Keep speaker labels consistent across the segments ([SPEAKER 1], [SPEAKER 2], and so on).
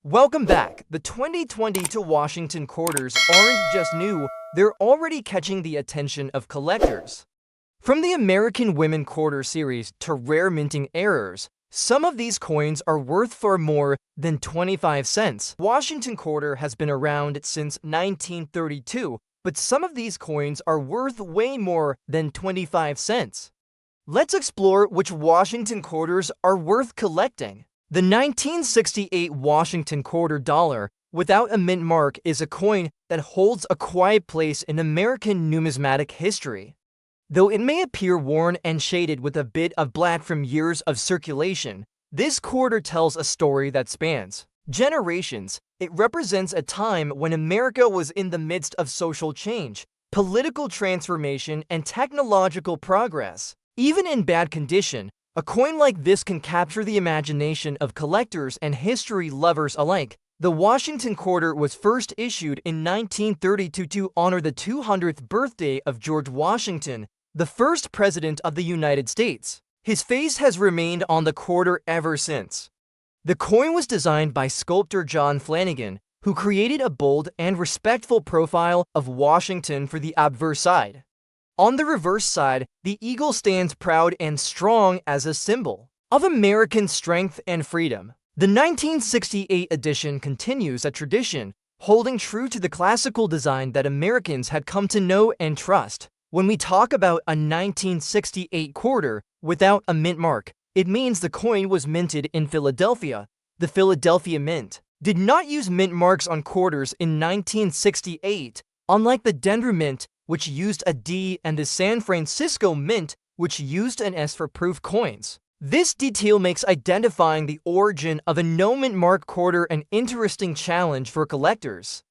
[SPEAKER 1] Welcome back. The 2022 Washington quarters aren't just new, they're already catching the attention of collectors. From the American Women Quarter series to rare minting errors, some of these coins are worth far more than 25 cents. Washington quarter has been around since 1932, but some of these coins are worth way more than 25 cents. Let's explore which Washington quarters are worth collecting. The 1968 Washington quarter dollar without a mint mark is a coin that holds a quiet place in American numismatic history. Though it may appear worn and shaded with a bit of black from years of circulation, this quarter tells a story that spans generations. It represents a time when America was in the midst of social change, political transformation, and technological progress. Even in bad condition, a coin like this can capture the imagination of collectors and history lovers alike. The Washington quarter was first issued in 1932 to honor the 200th birthday of George Washington, the first president of the United States. His face has remained on the quarter ever since. The coin was designed by sculptor John Flanagan, who created a bold and respectful profile of Washington for the obverse side. On the reverse side, the eagle stands proud and strong as a symbol of American strength and freedom. The 1968 edition continues a tradition, holding true to the classical design that Americans had come to know and trust. When we talk about a 1968 quarter without a mint mark, it means the coin was minted in Philadelphia. The Philadelphia Mint did not use mint marks on quarters in 1968, unlike the Denver Mint, which used a D, and the San Francisco Mint, which used an S for proof coins. This detail makes identifying the origin of a no-mint mark quarter an interesting challenge for collectors.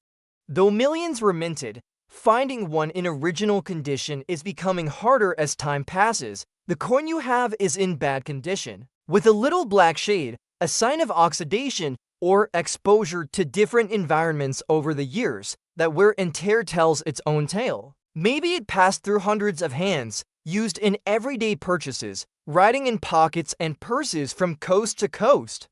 [SPEAKER 1] Though millions were minted, finding one in original condition is becoming harder as time passes. The coin you have is in bad condition, with a little black shade, a sign of oxidation or exposure to different environments over the years. That wear and tear tells its own tale. Maybe it passed through hundreds of hands, used in everyday purchases, riding in pockets and purses from coast to coast.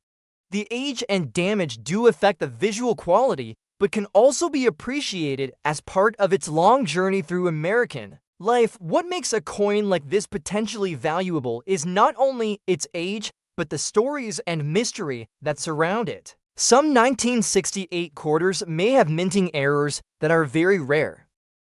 [SPEAKER 1] The age and damage do affect the visual quality, but can also be appreciated as part of its long journey through American life. What makes a coin like this potentially valuable is not only its age, but the stories and mystery that surround it. Some 1968 quarters may have minting errors that are very rare.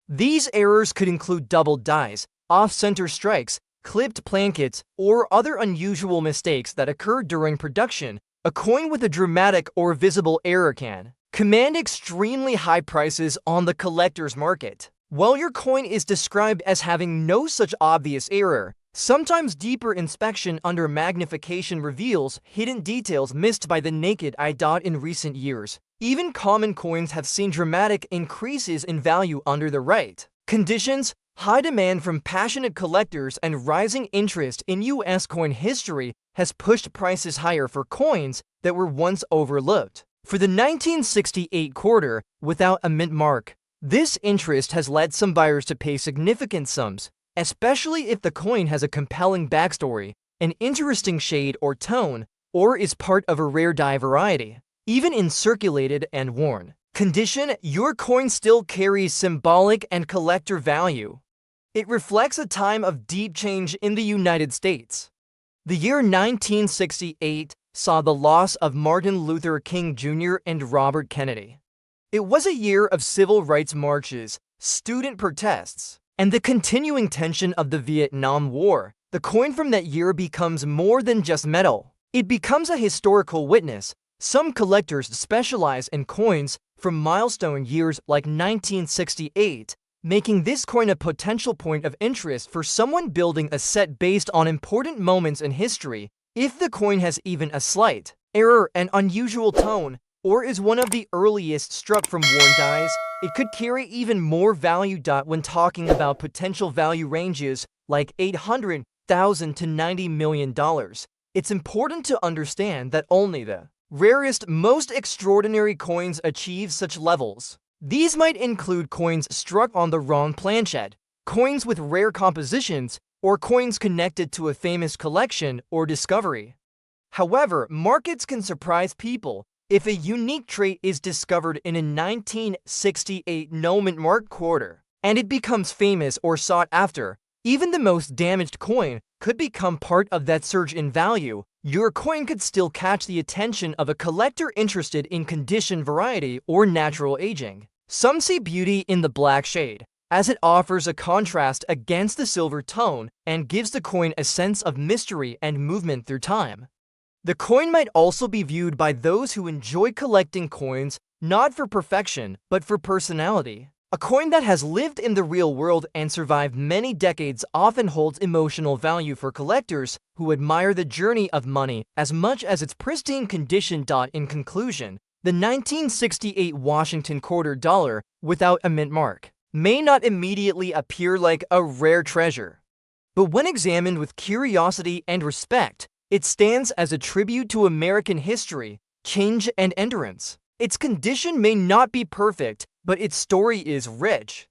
[SPEAKER 1] These errors could include double dies, off-center strikes, clipped plankets, or other unusual mistakes that occur during production. A coin with a dramatic or visible error can command extremely high prices on the collector's market. While your coin is described as having no such obvious error, sometimes deeper inspection under magnification reveals hidden details missed by the naked eye. In recent years, even common coins have seen dramatic increases in value under the right conditions. High demand from passionate collectors and rising interest in U.S. coin history has pushed prices higher for coins that were once overlooked. For the 1968 quarter without a mint mark, this interest has led some buyers to pay significant sums, especially if the coin has a compelling backstory, an interesting shade or tone, or is part of a rare die variety. Even in circulated and worn condition, your coin still carries symbolic and collector value. It reflects a time of deep change in the United States. The year 1968 saw the loss of Martin Luther King Jr. and Robert Kennedy. It was a year of civil rights marches, student protests, and the continuing tension of the Vietnam War. The coin from that year becomes more than just metal. It becomes a historical witness. Some collectors specialize in coins from milestone years like 1968, making this coin a potential point of interest for someone building a set based on important moments in history. If the coin has even a slight error, an unusual tone, or is one of the earliest struck from worn dies, it could carry even more value. When talking about potential value ranges like $800,000 to $90 million, it's important to understand that only the rarest, most extraordinary coins achieve such levels. These might include coins struck on the wrong planchet, coins with rare compositions, or coins connected to a famous collection or discovery. However, markets can surprise people. If a unique trait is discovered in a 1968 no-mint mark quarter, and it becomes famous or sought after, even the most damaged coin could become part of that surge in value. Your coin could still catch the attention of a collector interested in condition variety or natural aging. Some see beauty in the black shade, as it offers a contrast against the silver tone and gives the coin a sense of mystery and movement through time. The coin might also be viewed by those who enjoy collecting coins not for perfection, but for personality. A coin that has lived in the real world and survived many decades often holds emotional value for collectors who admire the journey of money as much as its pristine condition. In conclusion, the 1968 Washington quarter dollar without a mint mark may not immediately appear like a rare treasure, but when examined with curiosity and respect, it stands as a tribute to American history, change, and endurance. Its condition may not be perfect, but its story is rich.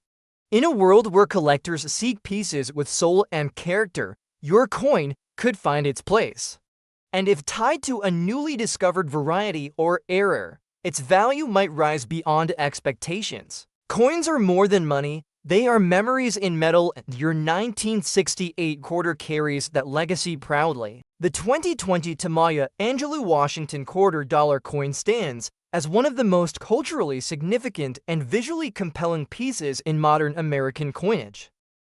[SPEAKER 1] In a world where collectors seek pieces with soul and character, your coin could find its place. And if tied to a newly discovered variety or error, its value might rise beyond expectations. Coins are more than money. They are memories in metal, and your 1968 quarter carries that legacy proudly. The 2020 Maya Angelou Washington quarter dollar coin stands as one of the most culturally significant and visually compelling pieces in modern American coinage.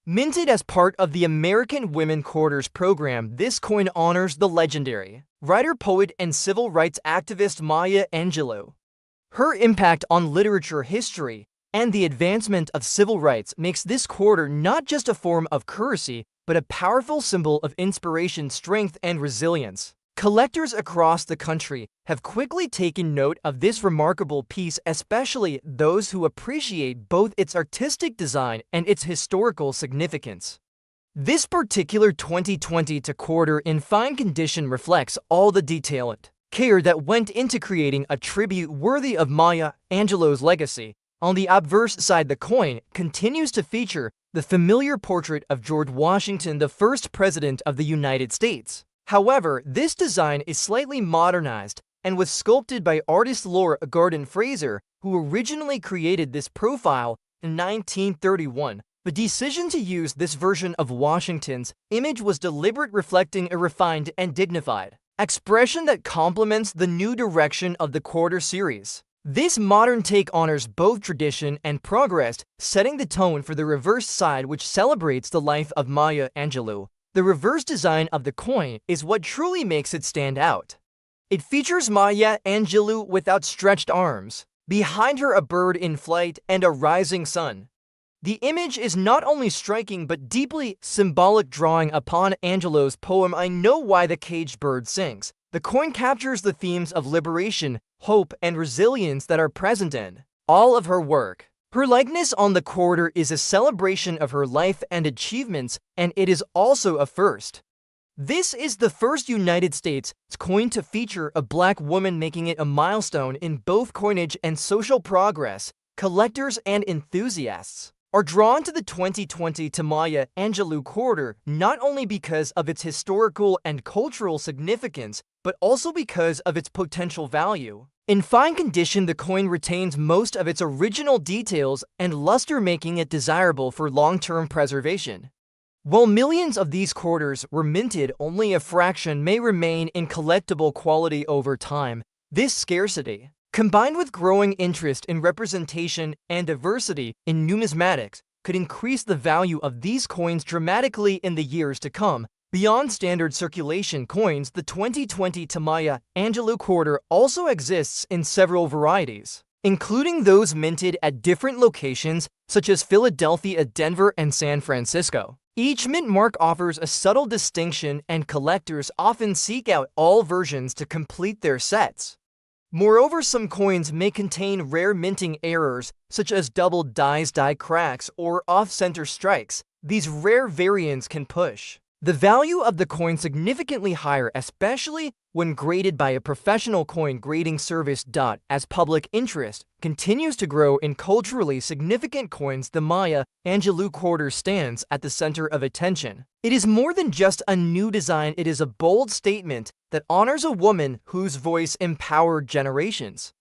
[SPEAKER 1] Minted as part of the American Women Quarters program, this coin honors the legendary writer, poet, and civil rights activist Maya Angelou. Her impact on literature, history, and the advancement of civil rights makes this quarter not just a form of currency, but a powerful symbol of inspiration, strength, and resilience. Collectors across the country have quickly taken note of this remarkable piece, especially those who appreciate both its artistic design and its historical significance. This particular 2020 quarter in fine condition reflects all the detail and care that went into creating a tribute worthy of Maya Angelou's legacy. On the obverse side, the coin continues to feature the familiar portrait of George Washington, the first president of the United States. However, this design is slightly modernized and was sculpted by artist Laura Gordon Fraser, who originally created this profile in 1931. The decision to use this version of Washington's image was deliberate, reflecting a refined and dignified expression that complements the new direction of the quarter series. This modern take honors both tradition and progress, setting the tone for the reverse side, which celebrates the life of Maya Angelou. The reverse design of the coin is what truly makes it stand out. It features Maya Angelou with outstretched arms, behind her a bird in flight and a rising sun. The image is not only striking but deeply symbolic, drawing upon Angelou's poem "I Know Why the Caged Bird Sings." The coin captures the themes of liberation, hope, and resilience that are present in all of her work. Her likeness on the quarter is a celebration of her life and achievements, and it is also a first. This is the first United States coin to feature a black woman, making it a milestone in both coinage and social progress. Collectors and enthusiasts are drawn to the 2020 Maya Angelou quarter not only because of its historical and cultural significance, but also because of its potential value. In fine condition, the coin retains most of its original details and luster, making it desirable for long-term preservation. While millions of these quarters were minted, only a fraction may remain in collectible quality over time. This scarcity, combined with growing interest in representation and diversity in numismatics, could increase the value of these coins dramatically in the years to come. Beyond standard circulation coins, the 2020 Maya Angelou quarter also exists in several varieties, including those minted at different locations such as Philadelphia, Denver, and San Francisco. Each mint mark offers a subtle distinction, and collectors often seek out all versions to complete their sets. Moreover, some coins may contain rare minting errors, such as double die cracks or off-center strikes. These rare variants can push the value of the coin significantly higher, especially when graded by a professional coin grading service. As public interest continues to grow in culturally significant coins, the Maya Angelou quarter stands at the center of attention. It is more than just a new design, it is a bold statement that honors a woman whose voice empowered generations.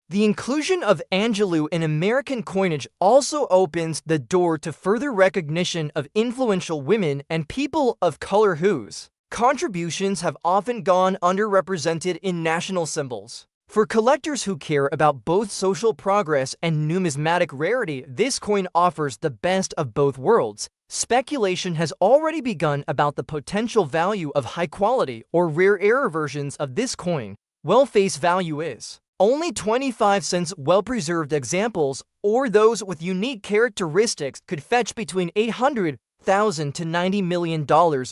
[SPEAKER 1] The inclusion of Angelou in American coinage also opens the door to further recognition of influential women and people of color whose contributions have often gone underrepresented in national symbols. For collectors who care about both social progress and numismatic rarity, this coin offers the best of both worlds. Speculation has already begun about the potential value of high-quality or rare versions of this coin. Well, face value is only 25 cents. Well-preserved examples, or those with unique characteristics, could fetch between $800,000 to $90 million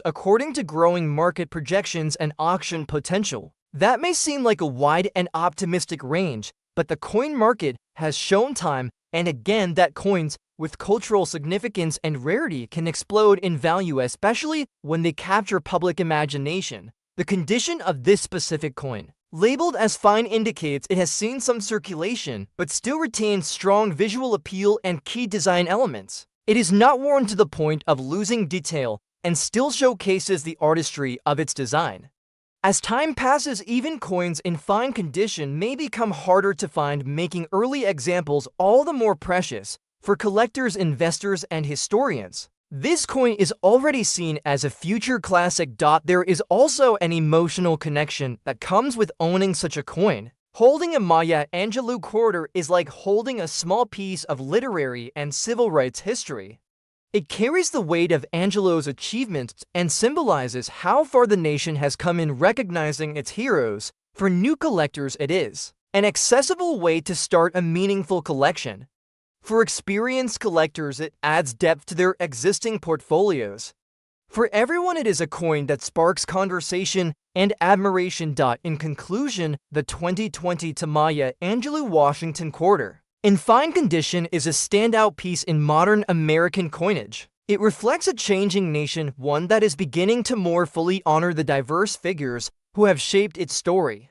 [SPEAKER 1] according to growing market projections and auction potential. That may seem like a wide and optimistic range, but the coin market has shown time and again that coins with cultural significance and rarity can explode in value, especially when they capture public imagination. The condition of this specific coin, labeled as fine, indicates it has seen some circulation, but still retains strong visual appeal and key design elements. It is not worn to the point of losing detail and still showcases the artistry of its design. As time passes, even coins in fine condition may become harder to find, making early examples all the more precious for collectors, investors, and historians. This coin is already seen as a future classic. There is also an emotional connection that comes with owning such a coin. Holding a Maya Angelou quarter is like holding a small piece of literary and civil rights history. It carries the weight of Angelou's achievements and symbolizes how far the nation has come in recognizing its heroes. For new collectors, it is an accessible way to start a meaningful collection. For experienced collectors, it adds depth to their existing portfolios. For everyone, it is a coin that sparks conversation and admiration. In conclusion, the 2020 Maya Angelou Washington quarter, in fine condition, is a standout piece in modern American coinage. It reflects a changing nation, one that is beginning to more fully honor the diverse figures who have shaped its story.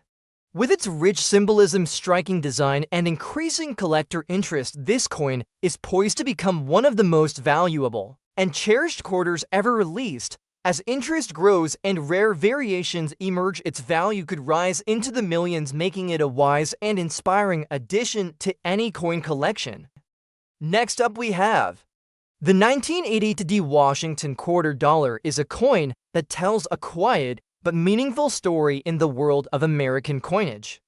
[SPEAKER 1] With its rich symbolism, striking design, and increasing collector interest, this coin is poised to become one of the most valuable and cherished quarters ever released. As interest grows and rare variations emerge, its value could rise into the millions, making it a wise and inspiring addition to any coin collection. Next up, we have the 1980 Washington quarter. Dollar is a coin that tells a quiet but meaningful story in the world of American coinage.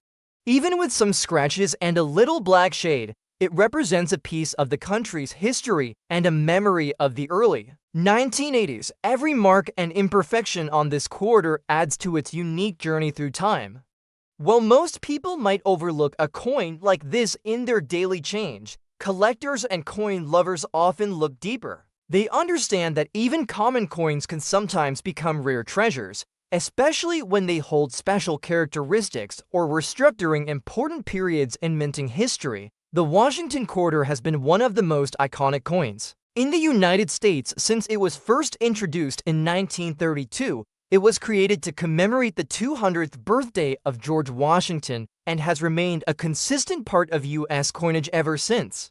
[SPEAKER 1] Even with some scratches and a little black shade, it represents a piece of the country's history and a memory of the early 1980s. Every mark and imperfection on this quarter adds to its unique journey through time. While most people might overlook a coin like this in their daily change, collectors and coin lovers often look deeper. They understand that even common coins can sometimes become rare treasures, especially when they hold special characteristics or were struck during important periods in minting history. The Washington quarter has been one of the most iconic coins in the United States since it was first introduced in 1932. It was created to commemorate the 200th birthday of George Washington and has remained a consistent part of U.S. coinage ever since.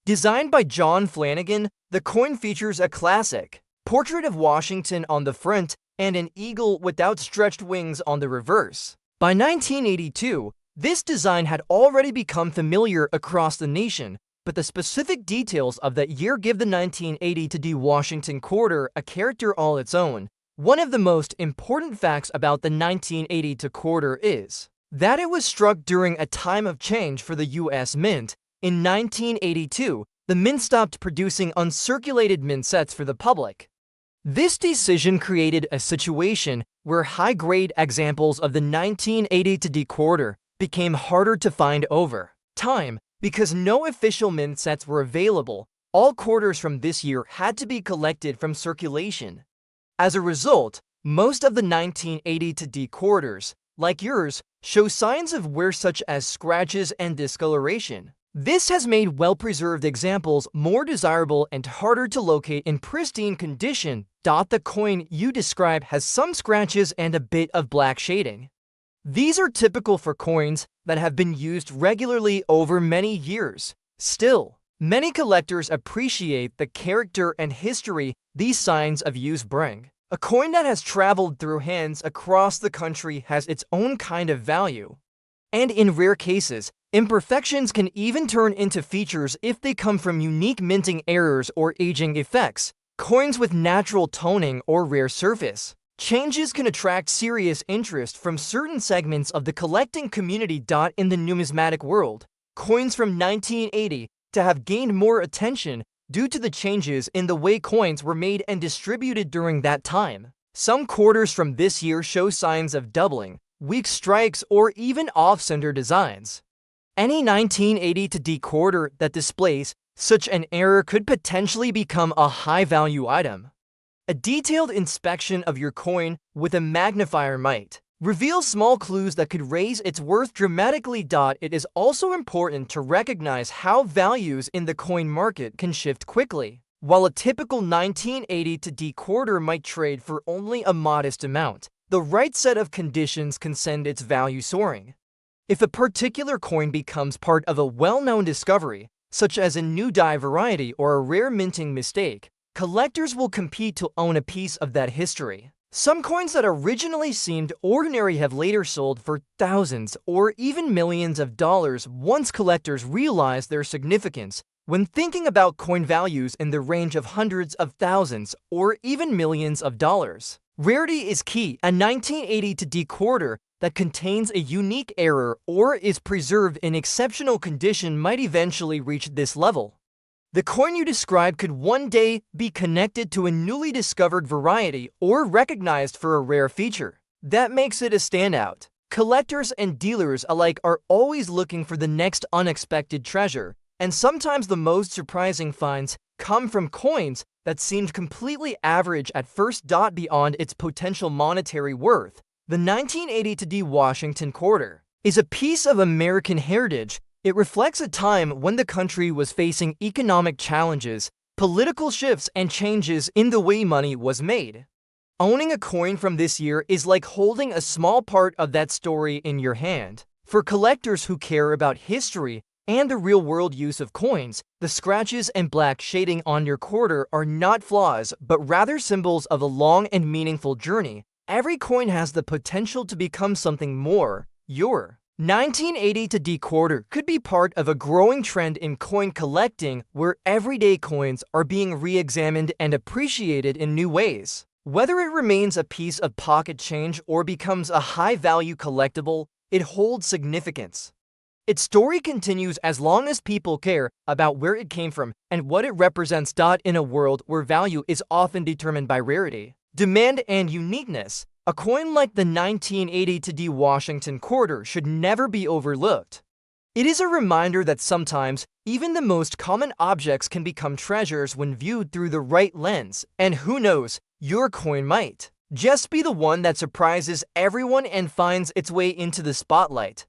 [SPEAKER 1] Designed by John Flanagan, the coin features a classic portrait of Washington on the front and an eagle with outstretched wings on the reverse. By 1982, this design had already become familiar across the nation, but the specific details of that year give the 1980 Washington quarter a character all its own. One of the most important facts about the 1980 quarter is that it was struck during a time of change for the U.S. Mint. In 1982, the Mint stopped producing uncirculated mint sets for the public. This decision created a situation where high-grade examples of the 1980 quarter became harder to find over time. Because no official mint sets were available, all quarters from this year had to be collected from circulation. As a result, most of the 1980 quarters, like yours, show signs of wear such as scratches and discoloration. This has made well-preserved examples more desirable and harder to locate in pristine condition. The coin you describe has some scratches and a bit of black shading. These are typical for coins that have been used regularly over many years. Still, many collectors appreciate the character and history these signs of use bring. A coin that has traveled through hands across the country has its own kind of value. And in rare cases, imperfections can even turn into features if they come from unique minting errors or aging effects. Coins with natural toning or rare surface changes can attract serious interest from certain segments of the collecting community. In the numismatic world, coins from 1980 to have gained more attention due to the changes in the way coins were made and distributed during that time. Some quarters from this year show signs of doubling, weak strikes, or even off-center designs. Any 1980 to D quarter that displays such an error could potentially become a high-value item. A detailed inspection of your coin with a magnifier might reveal small clues that could raise its worth dramatically. It is also important to recognize how values in the coin market can shift quickly. While a typical 1980 to D quarter might trade for only a modest amount, the right set of conditions can send its value soaring. If a particular coin becomes part of a well-known discovery, such as a new die variety or a rare minting mistake, collectors will compete to own a piece of that history. Some coins that originally seemed ordinary have later sold for thousands or even millions of dollars once collectors realize their significance. When thinking about coin values in the range of hundreds of thousands or even millions of dollars, rarity is key. A 1980 to D quarter that contains a unique error or is preserved in exceptional condition might eventually reach this level. The coin you describe could one day be connected to a newly discovered variety or recognized for a rare feature. That makes it a standout. Collectors and dealers alike are always looking for the next unexpected treasure, and sometimes the most surprising finds come from coins that seemed completely average at first. Beyond its potential monetary worth, the 1980 to D Washington quarter is a piece of American heritage. It reflects a time when the country was facing economic challenges, political shifts, and changes in the way money was made. Owning a coin from this year is like holding a small part of that story in your hand. For collectors who care about history and the real-world use of coins, the scratches and black shading on your quarter are not flaws, but rather symbols of a long and meaningful journey. Every coin has the potential to become something more. Your 1980 to D quarter could be part of a growing trend in coin collecting where everyday coins are being re-examined and appreciated in new ways. Whether it remains a piece of pocket change or becomes a high-value collectible, it holds significance. Its story continues as long as people care about where it came from and what it represents. In a world where value is often determined by rarity, demand, and uniqueness, a coin like the 1980 to D Washington quarter should never be overlooked. It is a reminder that sometimes even the most common objects can become treasures when viewed through the right lens, and who knows, your coin might just be the one that surprises everyone and finds its way into the spotlight.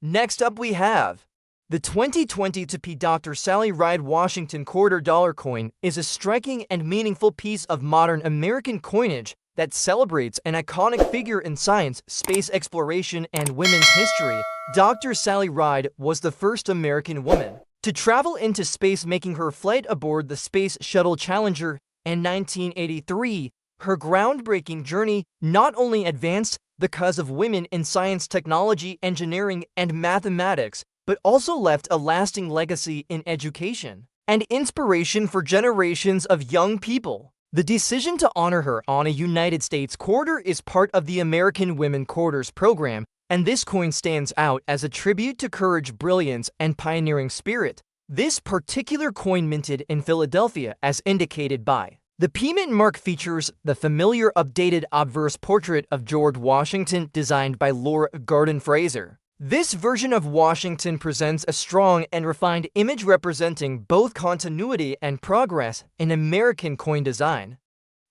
[SPEAKER 1] Next up we have the 2020 to P. Dr. Sally Ride Washington quarter dollar coin is a striking and meaningful piece of modern American coinage that celebrates an iconic figure in science, space exploration, and women's history. Dr. Sally Ride was the first American woman to travel into space, making her flight aboard the Space Shuttle Challenger in 1983. Her groundbreaking journey not only advanced the cause of women in science, technology, engineering, and mathematics, but also left a lasting legacy in education and inspiration for generations of young people. The decision to honor her on a United States quarter is part of the American Women Quarters program, and this coin stands out as a tribute to courage, brilliance, and pioneering spirit. This particular coin minted in Philadelphia as indicated by the P-Mint mark features the familiar updated obverse portrait of George Washington designed by Laura Garden Fraser. This version of Washington presents a strong and refined image representing both continuity and progress in American coin design.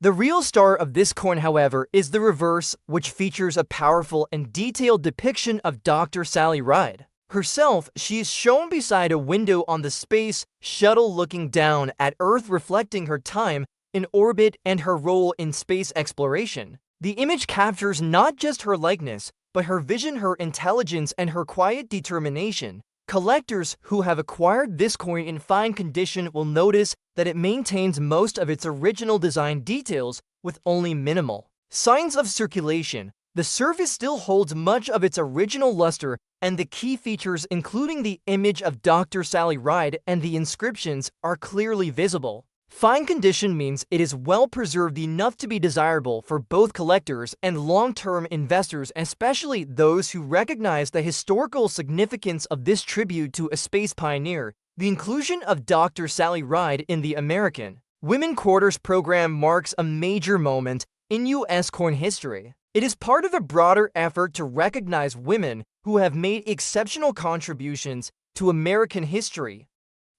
[SPEAKER 1] The real star of this coin, however, is the reverse, which features a powerful and detailed depiction of Dr. Sally Ride herself. She is shown beside a window on the space shuttle looking down at Earth, reflecting her time in orbit and her role in space exploration. The image captures not just her likeness, but her vision, her intelligence, and her quiet determination. Collectors who have acquired this coin in fine condition will notice that it maintains most of its original design details with only minimal signs of circulation. The surface still holds much of its original luster, and the key features, including the image of Dr. Sally Ride and the inscriptions, are clearly visible. Fine condition means it is well preserved enough to be desirable for both collectors and long-term investors, especially those who recognize the historical significance of this tribute to a space pioneer. The inclusion of Dr. Sally Ride in the American Women Quarters program marks a major moment in U.S. coin history. It is part of a broader effort to recognize women who have made exceptional contributions to American history.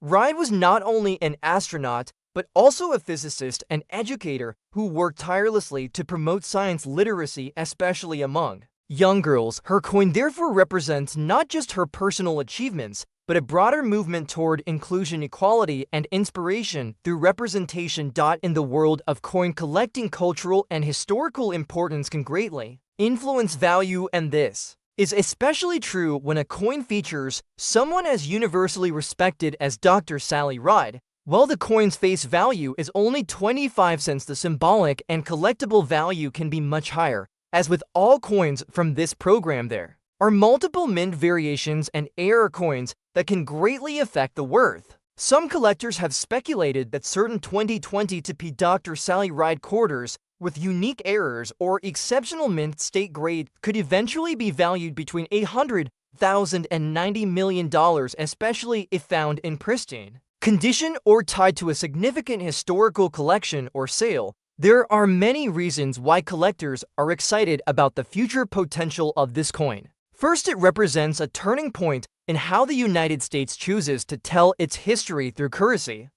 [SPEAKER 1] Ride was not only an astronaut, but also a physicist and educator who worked tirelessly to promote science literacy, especially among young girls. Her coin therefore represents not just her personal achievements, but a broader movement toward inclusion, equality, and inspiration through representation. In the world of coin collecting, cultural and historical importance can greatly influence value, and this is especially true when a coin features someone as universally respected as Dr. Sally Ride. While the coin's face value is only 25 cents, the symbolic and collectible value can be much higher. As with all coins from this program, there are multiple mint variations and error coins that can greatly affect the worth. Some collectors have speculated that certain 2020 to P Dr. Sally Ride quarters with unique errors or exceptional mint state grade could eventually be valued between $800,000 and $90 million, especially if found in pristine condition or tied to a significant historical collection or sale. There are many reasons why collectors are excited about the future potential of this coin. First, it represents a turning point in how the United States chooses to tell its history through currency.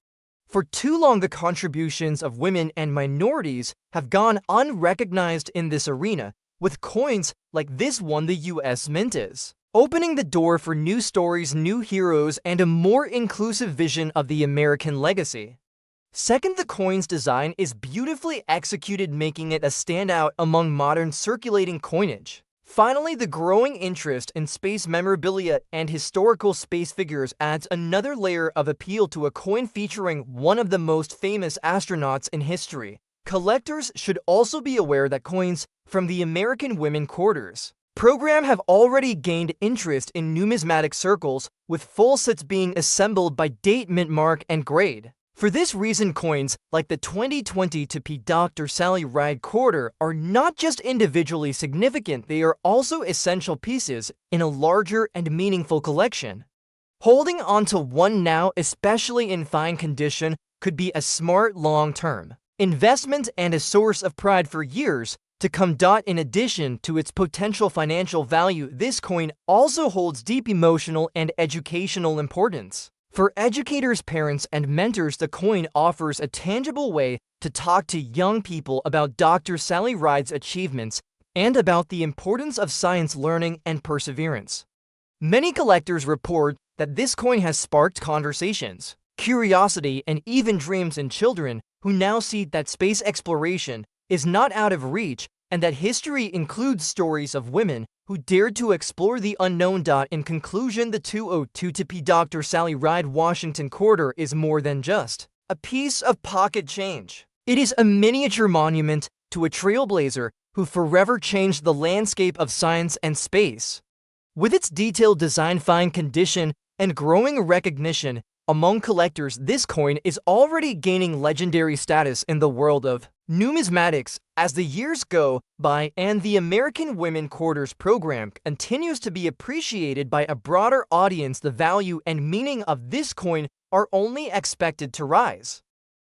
[SPEAKER 1] For too long, the contributions of women and minorities have gone unrecognized in this arena. With coins like this one, the U.S. Mint is opening the door for new stories, new heroes, and a more inclusive vision of the American legacy. Second, the coin's design is beautifully executed, making it a standout among modern circulating coinage. Finally, the growing interest in space memorabilia and historical space figures adds another layer of appeal to a coin featuring one of the most famous astronauts in history. Collectors should also be aware that coins from the American Women Quarters program have already gained interest in numismatic circles, with full sets being assembled by date, mint, mark, and grade. For this reason, coins like the 2020 to P Dr. Sally Ride quarter are not just individually significant, they are also essential pieces in a larger and meaningful collection. Holding onto one now, especially in fine condition, could be a smart long-term investment and a source of pride for years to come. In addition to its potential financial value, this coin also holds deep emotional and educational importance. For educators, parents, and mentors, the coin offers a tangible way to talk to young people about Dr. Sally Ride's achievements and about the importance of science learning and perseverance. Many collectors report that this coin has sparked conversations, curiosity, and even dreams in children who now see that space exploration is not out of reach and that history includes stories of women who dared to explore the unknown. In conclusion, the 202 to P Dr. Sally Ride Washington quarter is more than just a piece of pocket change. It is a miniature monument to a trailblazer who forever changed the landscape of science and space. With its detailed design, fine condition, and growing recognition among collectors, this coin is already gaining legendary status in the world of numismatics as the years go by, and the American Women Quarters program continues to be appreciated by a broader audience. The value and meaning of this coin are only expected to rise.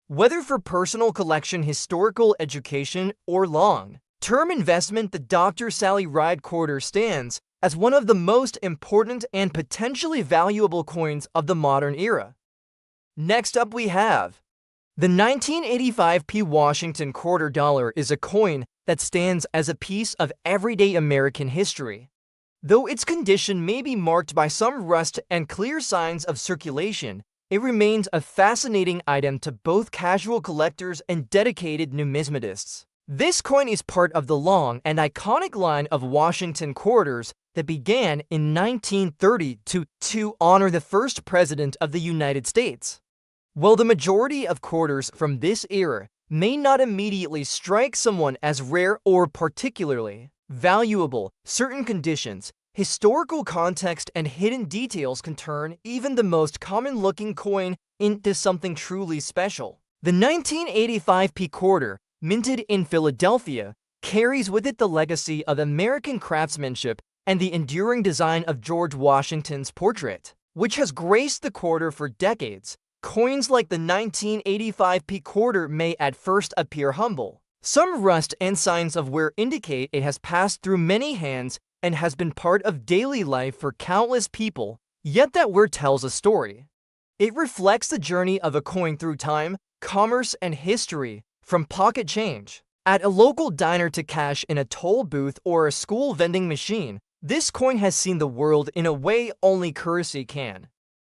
[SPEAKER 1] Whether for personal collection, historical education, or long-term investment, the Dr. Sally Ride quarter stands as one of the most important and potentially valuable coins of the modern era. Next up, we have the 1985 P Washington quarter dollar is a coin that stands as a piece of everyday American history. Though its condition may be marked by some rust and clear signs of circulation, it remains a fascinating item to both casual collectors and dedicated numismatists. This coin is part of the long and iconic line of Washington quarters that began in 1930 to honor the first president of the United States. While the majority of quarters from this era may not immediately strike someone as rare or particularly valuable, certain conditions, historical context, and hidden details can turn even the most common-looking coin into something truly special. The 1985p quarter, minted in Philadelphia, carries with it the legacy of American craftsmanship and the enduring design of George Washington's portrait, which has graced the quarter for decades. Coins like the 1985p quarter may at first appear humble. Some rust and signs of wear indicate it has passed through many hands and has been part of daily life for countless people, yet that wear tells a story. It reflects the journey of a coin through time, commerce, and history, from pocket change at a local diner to cash in a toll booth or a school vending machine. This coin has seen the world in a way only currency can.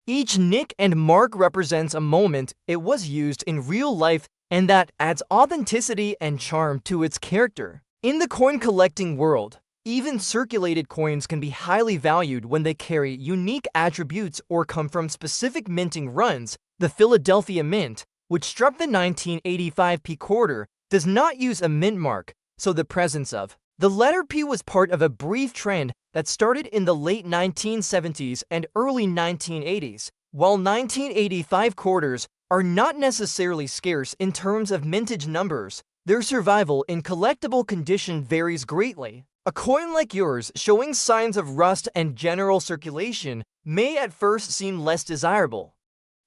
[SPEAKER 1] Each nick and mark represents a moment it was used in real life, and that adds authenticity and charm to its character. In the coin collecting world, even circulated coins can be highly valued when they carry unique attributes or come from specific minting runs. The Philadelphia Mint, which struck the 1985p quarter, does not use a mint mark, so the presence of the letter P was part of a brief trend that started in the late 1970s and early 1980s. While 1985 quarters are not necessarily scarce in terms of mintage numbers, their survival in collectible condition varies greatly. A coin like yours, showing signs of rust and general circulation, may at first seem less desirable.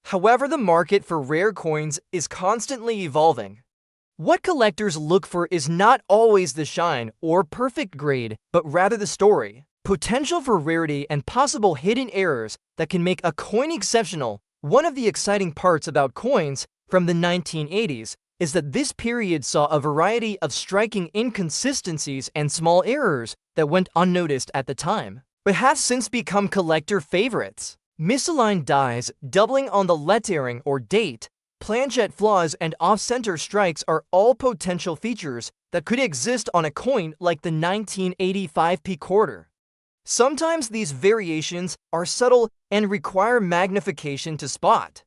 [SPEAKER 1] However, the market for rare coins is constantly evolving. What collectors look for is not always the shine or perfect grade, but rather the story, potential for rarity, and possible hidden errors that can make a coin exceptional. One of the exciting parts about coins from the 1980s is that this period saw a variety of striking inconsistencies and small errors that went unnoticed at the time, but have since become collector favorites. Misaligned dies, doubling on the lettering or date, planchette flaws, and off-center strikes are all potential features that could exist on a coin like the 1985p quarter. Sometimes these variations are subtle and require magnification to spot.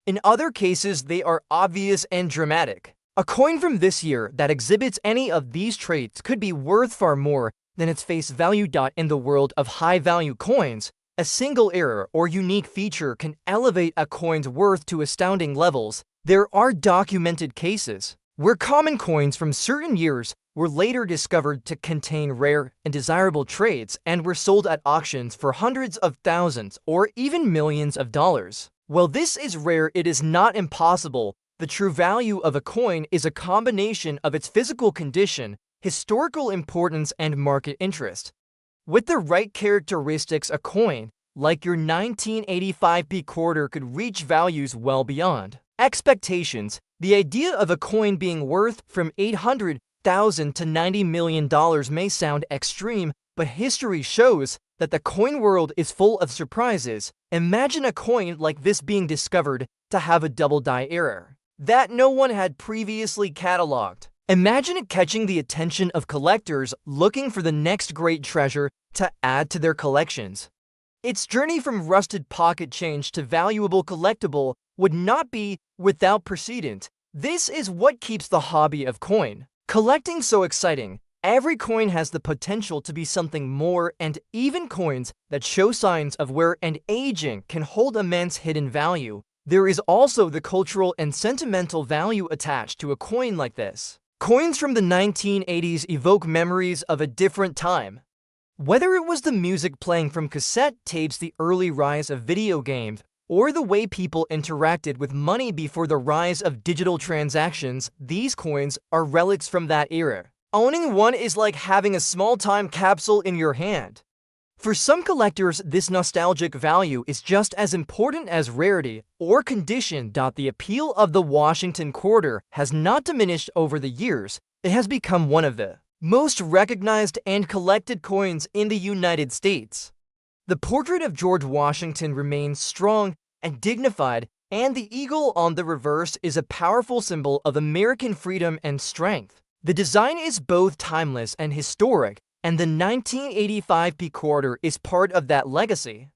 [SPEAKER 1] In other cases, they are obvious and dramatic. A coin from this year that exhibits any of these traits could be worth far more than its face value. In the world of high-value coins, a single error or unique feature can elevate a coin's worth to astounding levels. There are documented cases where common coins from certain years were later discovered to contain rare and desirable traits and were sold at auctions for hundreds of thousands or even millions of dollars. While this is rare, it is not impossible. The true value of a coin is a combination of its physical condition, historical importance, and market interest. With the right characteristics, a coin like your 1985p quarter could reach values well beyond expectations. The idea of a coin being worth from $800,000 to $90 million may sound extreme, but history shows that the coin world is full of surprises. Imagine a coin like this being discovered to have a double die error that no one had previously cataloged. Imagine it catching the attention of collectors looking for the next great treasure to add to their collections. Its journey from rusted pocket change to valuable collectible would not be without precedent. This is what keeps the hobby of coin collecting so exciting. Every coin has the potential to be something more, and even coins that show signs of wear and aging can hold immense hidden value. There is also the cultural and sentimental value attached to a coin like this. Coins from the 1980s evoke memories of a different time. Whether it was the music playing from cassette tapes, the early rise of video games, or the way people interacted with money before the rise of digital transactions, these coins are relics from that era. Owning one is like having a small time capsule in your hand. For some collectors, this nostalgic value is just as important as rarity or condition. The appeal of the Washington quarter has not diminished over the years. It has become one of the most recognized and collected coins in the United States. The portrait of George Washington remains strong and dignified, and the eagle on the reverse is a powerful symbol of American freedom and strength. The design is both timeless and historic, and the 1985 P quarter is part of that legacy.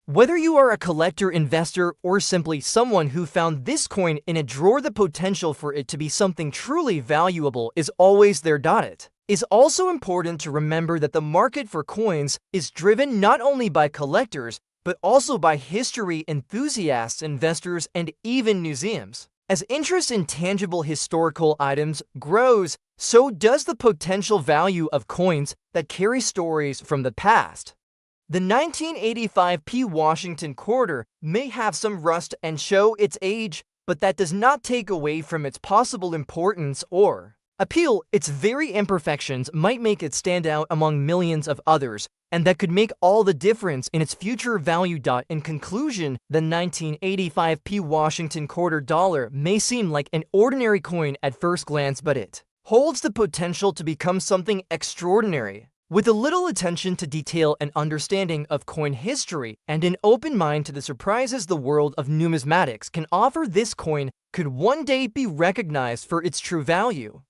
[SPEAKER 1] Whether you are a collector, investor, or simply someone who found this coin in a drawer, the potential for it to be something truly valuable is always there. It is also important to remember that the market for coins is driven not only by collectors, but also by history enthusiasts, investors, and even museums. As interest in tangible historical items grows, so does the potential value of coins that carry stories from the past. The 1985 P Washington quarter may have some rust and show its age, but that does not take away from its possible importance or appeal. Its very imperfections might make it stand out among millions of others, and that could make all the difference in its future value. In conclusion, the 1985 P Washington quarter dollar may seem like an ordinary coin at first glance, but it holds the potential to become something extraordinary. With a little attention to detail and understanding of coin history and an open mind to the surprises the world of numismatics can offer, this coin could one day be recognized for its true value.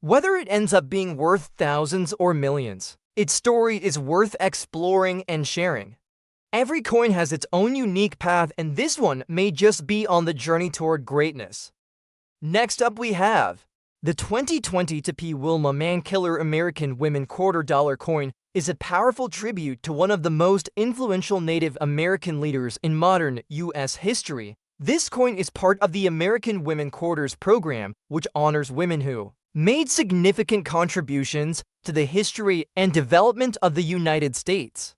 [SPEAKER 1] Whether it ends up being worth thousands or millions, its story is worth exploring and sharing. Every coin has its own unique path, and this one may just be on the journey toward greatness. Next up we have the 2020 to P Wilma Mankiller American Women quarter dollar coin is a powerful tribute to one of the most influential Native American leaders in modern U.S. history. This coin is part of the American Women Quarters program, which honors women who made significant contributions to the history and development of the United States.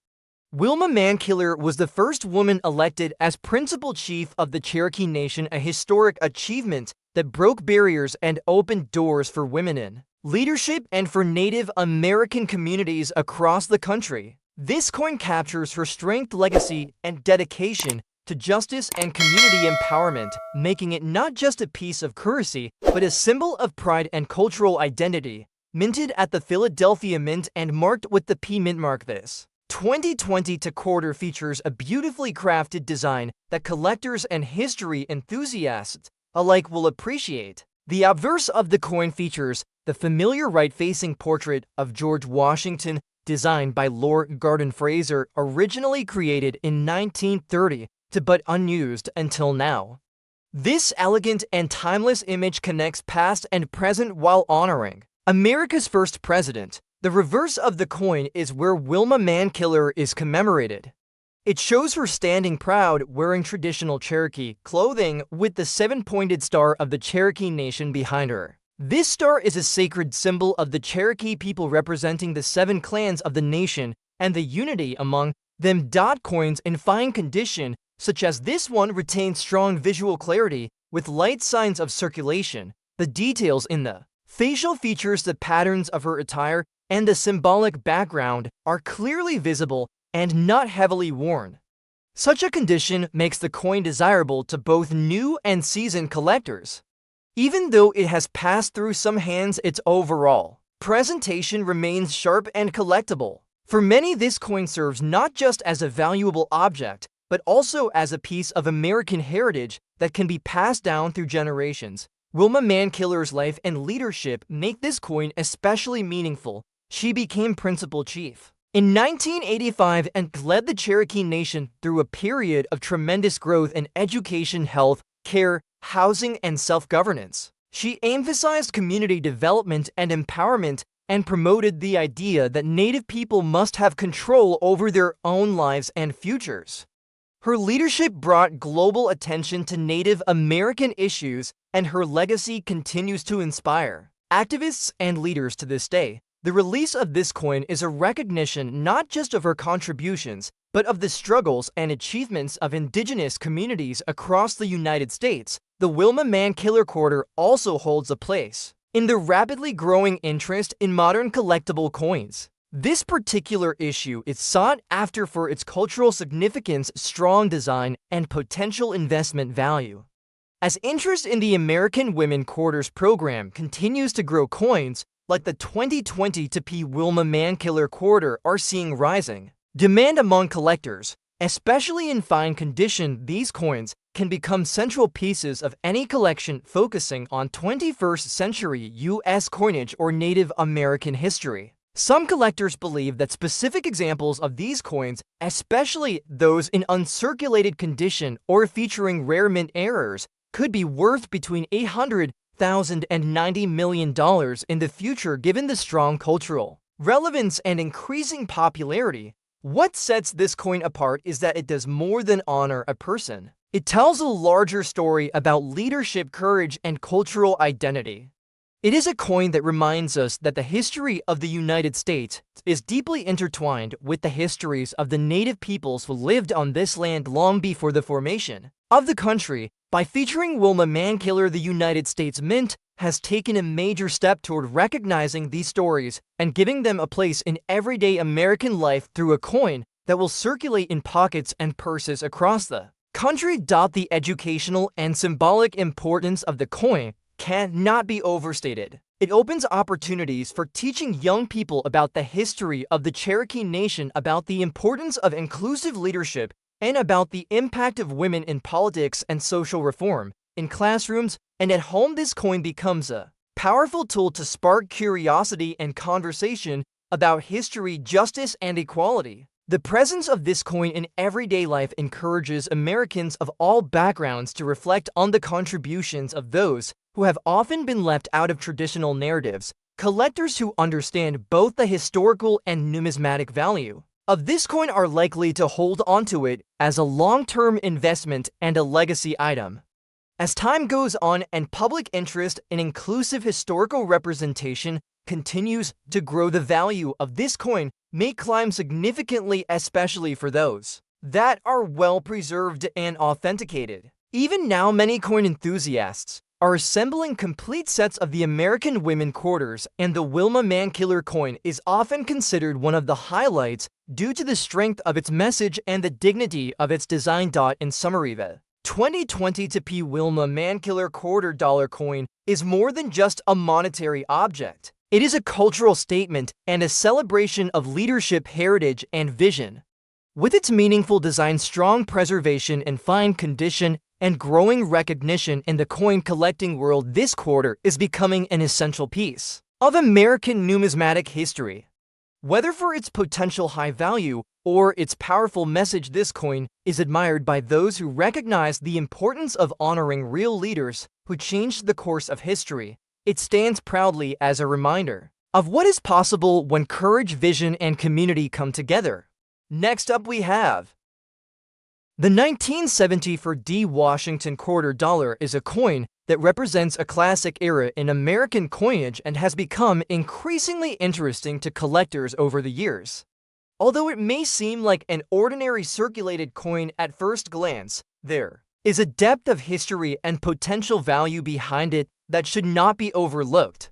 [SPEAKER 1] Wilma Mankiller was the first woman elected as principal chief of the Cherokee Nation, a historic achievement that broke barriers and opened doors for women in leadership and for Native American communities across the country. This coin captures her strength, legacy, and dedication to justice and community empowerment, making it not just a piece of currency, but a symbol of pride and cultural identity. Minted at the Philadelphia Mint and marked with the P Mint mark, this 2020 to quarter features a beautifully crafted design that collectors and history enthusiasts alike will appreciate. The obverse of the coin features the familiar right-facing portrait of George Washington, designed by Lord Garden Fraser, originally created in 1930 but unused until now. This elegant and timeless image connects past and present while honoring America's first president. The reverse of the coin is where Wilma Mankiller is commemorated. It shows her standing proud, wearing traditional Cherokee clothing with the seven-pointed star of the Cherokee Nation behind her. This star is a sacred symbol of the Cherokee people, representing the 7 clans of the nation and the unity among them. Coins in fine condition, such as this one, retain strong visual clarity with light signs of circulation. The details in the facial features, the patterns of her attire, and the symbolic background are clearly visible and not heavily worn. Such a condition makes the coin desirable to both new and seasoned collectors. Even though it has passed through some hands, its overall presentation remains sharp and collectible. For many, this coin serves not just as a valuable object, but also as a piece of American heritage that can be passed down through generations. Wilma Mankiller's life and leadership make this coin especially meaningful. She became principal chief in 1985 and led the Cherokee Nation through a period of tremendous growth in education, health care, housing, and self-governance. She emphasized community development and empowerment and promoted the idea that Native people must have control over their own lives and futures. Her leadership brought global attention to Native American issues, and her legacy continues to inspire activists and leaders to this day. The release of this coin is a recognition not just of her contributions, but of the struggles and achievements of indigenous communities across the United States. The Wilma Mankiller quarter also holds a place in the rapidly growing interest in modern collectible coins. This particular issue is sought after for its cultural significance, strong design, and potential investment value. As interest in the American Women Quarters program continues to grow, coins like the 2020 to P Wilma Mankiller quarter are seeing rising demand among collectors. Especially in fine condition, these coins can become central pieces of any collection focusing on 21st century U.S. coinage or Native American history. Some collectors believe that specific examples of these coins, especially those in uncirculated condition or featuring rare mint errors, could be worth between $800,000 and $90 million in the future given the strong cultural relevance and increasing popularity. What sets this coin apart is that it does more than honor a person. It tells a larger story about leadership, courage, and cultural identity. It is a coin that reminds us that the history of the United States is deeply intertwined with the histories of the native peoples who lived on this land long before the formation of the country. By featuring Wilma Mankiller, the United States Mint has taken a major step toward recognizing these stories and giving them a place in everyday American life through a coin that will circulate in pockets and purses across the country. The educational and symbolic importance of the coin cannot be overstated. It opens opportunities for teaching young people about the history of the Cherokee Nation, about the importance of inclusive leadership, and about the impact of women in politics and social reform. In classrooms and at home, this coin becomes a powerful tool to spark curiosity and conversation about history, justice, and equality. The presence of this coin in everyday life encourages Americans of all backgrounds to reflect on the contributions of those who have often been left out of traditional narratives. Collectors who understand both the historical and numismatic value of this coin are likely to hold onto it as a long-term investment and a legacy item. As time goes on and public interest in inclusive historical representation continues to grow, the value of this coin may climb significantly, especially for those that are well preserved and authenticated. Even now, many coin enthusiasts are assembling complete sets of the American women quarters, and the Wilma Mankiller coin is often considered one of the highlights due to the strength of its message and the dignity of its design. In summary, the 2020 P. Wilma Mankiller $2 coin is more than just a monetary object. It is a cultural statement and a celebration of leadership, heritage, and vision. With its meaningful design, strong preservation, and fine condition, and growing recognition in the coin collecting world, this quarter is becoming an essential piece of American numismatic history. Whether for its potential high value or its powerful message, this coin is admired by those who recognize the importance of honoring real leaders who changed the course of history. It stands proudly as a reminder of what is possible when courage, vision, and community come together. Next up, we have the 1974 Washington $2 is a coin that represents a classic era in American coinage and has become increasingly interesting to collectors over the years. Although it may seem like an ordinary circulated coin at first glance, there is a depth of history and potential value behind it that should not be overlooked.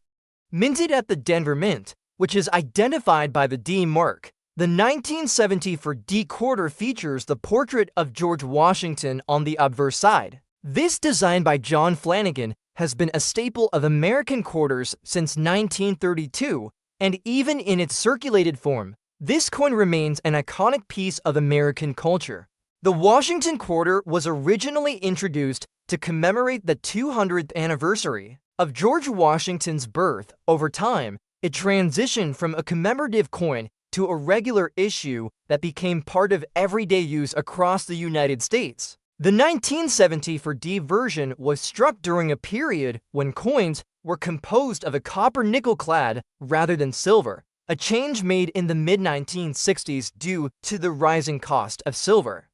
[SPEAKER 1] Minted at the Denver Mint, which is identified by the D mark, the 1974 D quarter features the portrait of George Washington on the obverse side. This design by John Flanagan has been a staple of American quarters since 1932, and even in its circulated form, this coin remains an iconic piece of American culture. The Washington quarter was originally introduced to commemorate the 200th anniversary of George Washington's birth. Over time, it transitioned from a commemorative coin to a regular issue that became part of everyday use across the United States. The 1974 D version was struck during a period when coins were composed of a copper nickel clad rather than silver, a change made in the mid-1960s due to the rising cost of silver.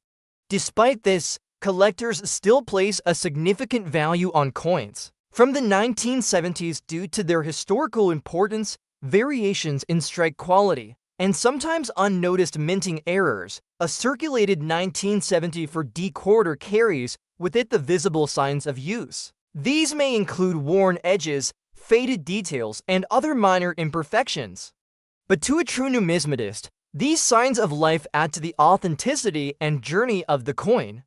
[SPEAKER 1] Despite this, collectors still place a significant value on coins from the 1970s due to their historical importance, variations in strike quality, and sometimes unnoticed minting errors. A circulated 1974 D quarter carries with it the visible signs of use. These may include worn edges, faded details, and other minor imperfections. But to a true numismatist, these signs of life add to the authenticity and journey of the coin.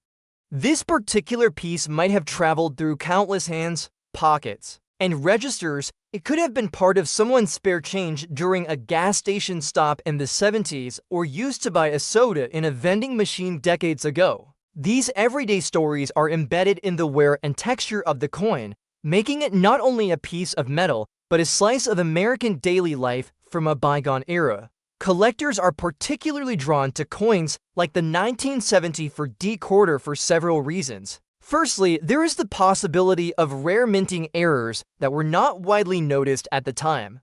[SPEAKER 1] This particular piece might have traveled through countless hands, pockets, and registers It could have been part of someone's spare change during a gas station stop in the 70s or used to buy a soda in a vending machine decades ago. These everyday stories are embedded in the wear and texture of the coin, making it not only a piece of metal, but a slice of American daily life from a bygone era. Collectors are particularly drawn to coins like the 1970 D quarter for several reasons. Firstly, there is the possibility of rare minting errors that were not widely noticed at the time.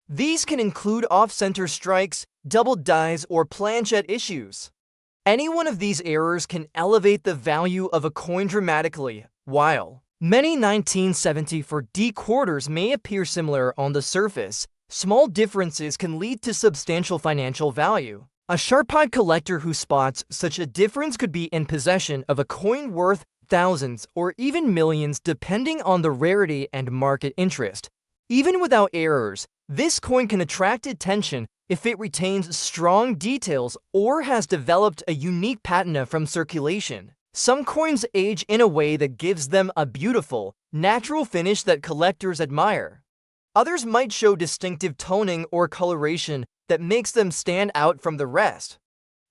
[SPEAKER 1] These can include off-center strikes, double dies, or planchette issues. Any one of these errors can elevate the value of a coin dramatically, while many 1970 D quarters may appear similar on the surface. Small differences can lead to substantial financial value. A sharp-eyed collector who spots such a difference could be in possession of a coin worth thousands or even millions depending on the rarity and market interest. Even without errors, this coin can attract attention if it retains strong details or has developed a unique patina from circulation. Some coins age in a way that gives them a beautiful, natural finish that collectors admire. Others might show distinctive toning or coloration that makes them stand out from the rest.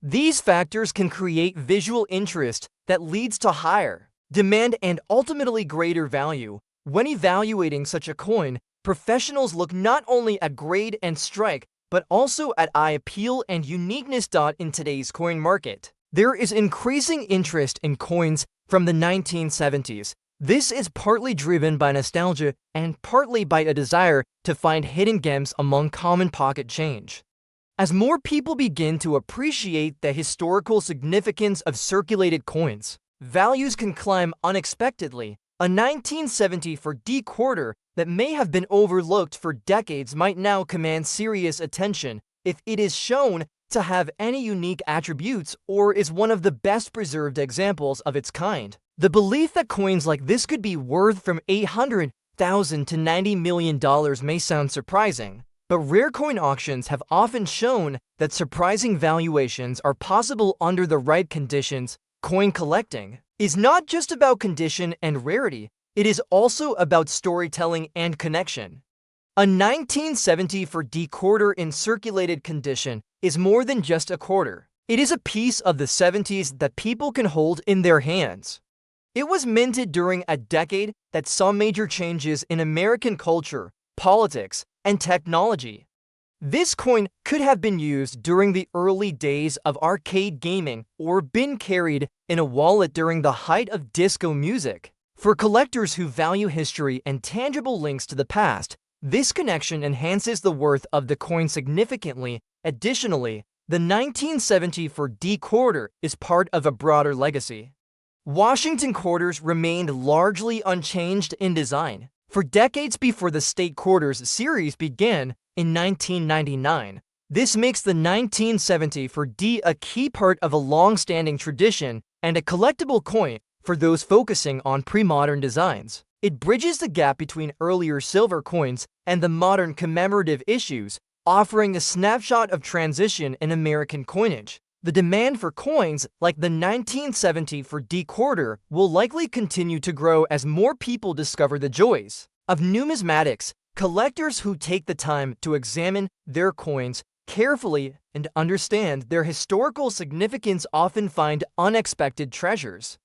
[SPEAKER 1] These factors can create visual interest that leads to higher demand and ultimately greater value. When evaluating such a coin, professionals look not only at grade and strike, but also at eye appeal and uniqueness. In today's coin market, there is increasing interest in coins from the 1970s. This is partly driven by nostalgia and partly by a desire to find hidden gems among common pocket change. As more people begin to appreciate the historical significance of circulated coins, values can climb unexpectedly. A 1970 D quarter that may have been overlooked for decades might now command serious attention if it is shown to have any unique attributes or is one of the best preserved examples of its kind. The belief that coins like this could be worth from $800,000 to $90 million may sound surprising, but rare coin auctions have often shown that surprising valuations are possible under the right conditions. Coin collecting is not just about condition and rarity, it is also about storytelling and connection. A 1970 D quarter in circulated condition is more than just a quarter. It is a piece of the 70s that people can hold in their hands. It was minted during a decade that saw major changes in American culture, politics, and technology. This coin could have been used during the early days of arcade gaming or been carried in a wallet during the height of disco music. For collectors who value history and tangible links to the past, this connection enhances the worth of the coin significantly. Additionally, the 1970 D quarter is part of a broader legacy. Washington quarters remained largely unchanged in design for decades before the state quarters series began in 1999. This makes the 1970 D a key part of a long-standing tradition and a collectible coin for those focusing on pre-modern designs. It bridges the gap between earlier silver coins and the modern commemorative issues, offering a snapshot of transition in American coinage. The demand for coins like the 1970 D quarter will likely continue to grow as more people discover the joys of numismatics. Collectors who take the time to examine their coins carefully and understand their historical significance often find unexpected treasures.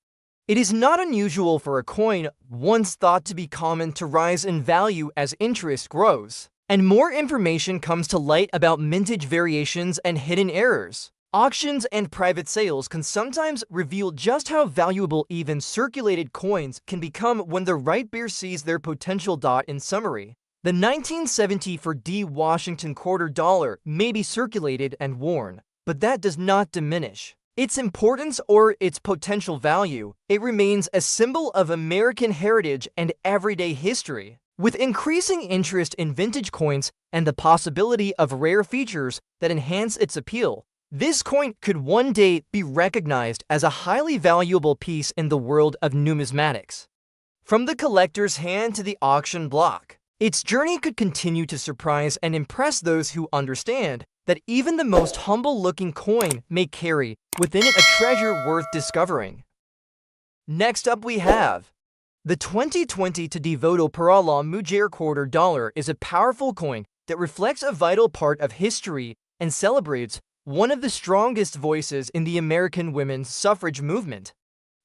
[SPEAKER 1] It is not unusual for a coin once thought to be common to rise in value as interest grows, and more information comes to light about mintage variations and hidden errors. Auctions and private sales can sometimes reveal just how valuable even circulated coins can become when the right bear sees their potential. In summary, the 1970 D Washington quarter dollar may be circulated and worn, but that does not diminish its importance or its potential value. It remains a symbol of American heritage and everyday history. With increasing interest in vintage coins and the possibility of rare features that enhance its appeal, this coin could one day be recognized as a highly valuable piece in the world of numismatics. From the collector's hand to the auction block, its journey could continue to surprise and impress those who understand that even the most humble-looking coin may carry within it a treasure worth discovering. Next up we have The 2020 to Devoto para la Mujer quarter dollar is a powerful coin that reflects a vital part of history and celebrates one of the strongest voices in the American women's suffrage movement.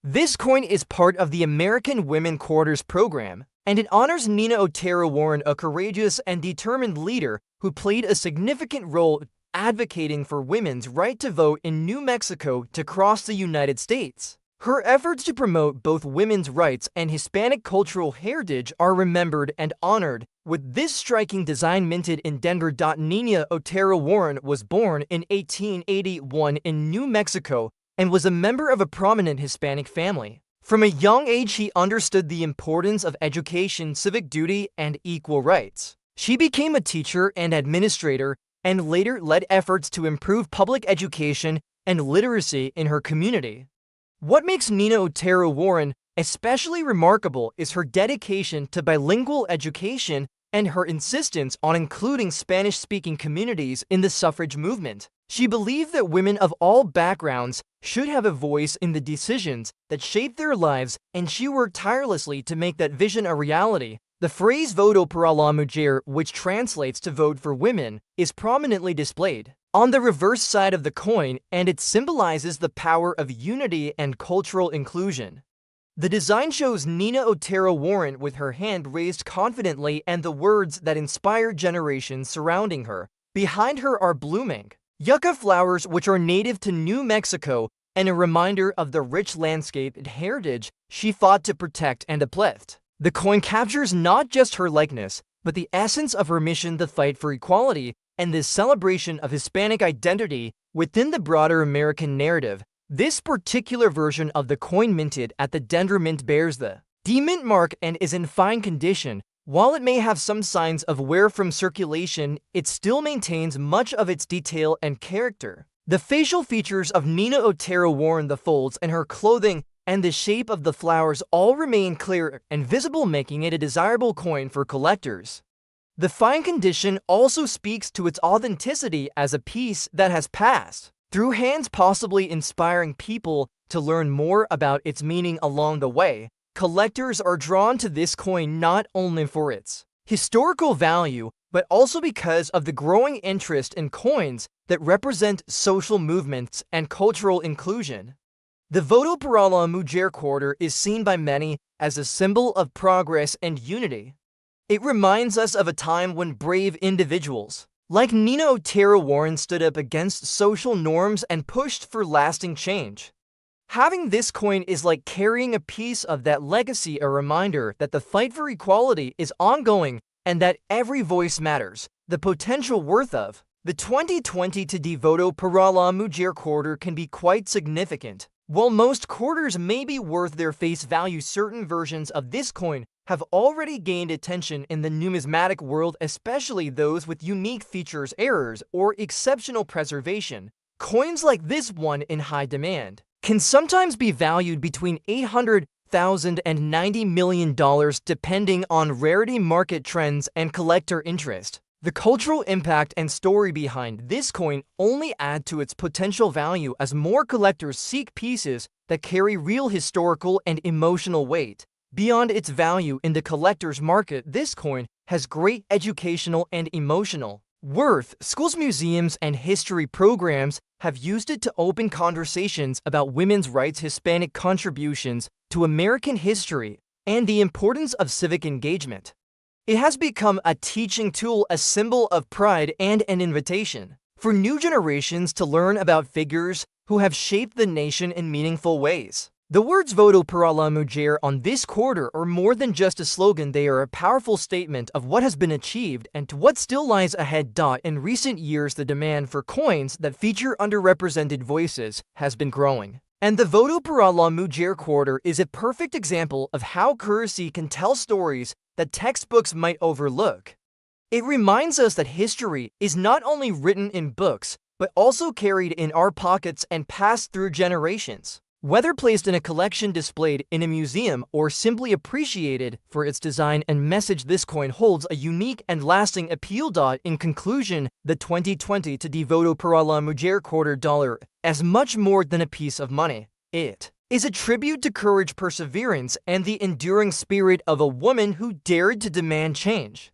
[SPEAKER 1] This coin is part of the American Women Quarters program, and it honors Nina Otero Warren, a courageous and determined leader who played a significant role advocating for women's right to vote in New Mexico to cross the United States. Her efforts to promote both women's rights and Hispanic cultural heritage are remembered and honored, with this striking design minted in Denver. Nina Otero Warren was born in 1881 in New Mexico and was a member of a prominent Hispanic family. From a young age, she understood the importance of education, civic duty, and equal rights. She became a teacher and administrator and later led efforts to improve public education and literacy in her community. What makes Nina Otero Warren especially remarkable is her dedication to bilingual education and her insistence on including Spanish-speaking communities in the suffrage movement. She believed that women of all backgrounds should have a voice in the decisions that shape their lives, and she worked tirelessly to make that vision a reality. The phrase "Voto para la mujer," which translates to "vote for women," is prominently displayed on the reverse side of the coin, and it symbolizes the power of unity and cultural inclusion. The design shows Nina Otero Warren with her hand raised confidently and the words that inspire generations surrounding her. Behind her are blooming yucca flowers, which are native to New Mexico and a reminder of the rich landscape and heritage she fought to protect and uplift. The coin captures not just her likeness, but the essence of her mission, the fight for equality and the celebration of Hispanic identity within the broader American narrative. This particular version of the coin minted at the Denver Mint bears the D-Mint mark and is in fine condition. While it may have some signs of wear from circulation, it still maintains much of its detail and character. The facial features of Nina Otero Warren, the folds in her clothing, and the shape of the flowers all remain clear and visible, making it a desirable coin for collectors. The fine condition also speaks to its authenticity as a piece that has passed through hands, possibly inspiring people to learn more about its meaning along the way. Collectors are drawn to this coin not only for its historical value, but also because of the growing interest in coins that represent social movements and cultural inclusion. The Voto para la Mujer quarter is seen by many as a symbol of progress and unity. It reminds us of a time when brave individuals like Nina Otero Warren stood up against social norms and pushed for lasting change. Having this coin is like carrying a piece of that legacy, a reminder that the fight for equality is ongoing and that every voice matters. The potential worth of the 2020 to Devoto para la Mujer quarter can be quite significant. While most quarters may be worth their face value, certain versions of this coin have already gained attention in the numismatic world, especially those with unique features, errors, or exceptional preservation. Coins like this one in high demand can sometimes be valued between $800,000 and $90 million depending on rarity, market trends, and collector interest. The cultural impact and story behind this coin only add to its potential value as more collectors seek pieces that carry real historical and emotional weight. Beyond its value in the collector's market, this coin has great educational and emotional worth. Schools, museums, and history programs have used it to open conversations about women's rights, Hispanic contributions to American history, and the importance of civic engagement. It has become a teaching tool, a symbol of pride, and an invitation for new generations to learn about figures who have shaped the nation in meaningful ways. The words "Voto para la Mujer" on this quarter are more than just a slogan. They are a powerful statement of what has been achieved and to what still lies ahead. In recent years, the demand for coins that feature underrepresented voices has been growing. And the Voto para la Mujer quarter is a perfect example of how currency can tell stories that textbooks might overlook. It reminds us that history is not only written in books, but also carried in our pockets and passed through generations. Whether placed in a collection, displayed in a museum, or simply appreciated for its design and message, this coin holds a unique and lasting appeal. In conclusion, the 2020 to Devoto para la Mujer quarter dollar is much more than a piece of money. It is a tribute to courage, perseverance, and the enduring spirit of a woman who dared to demand change.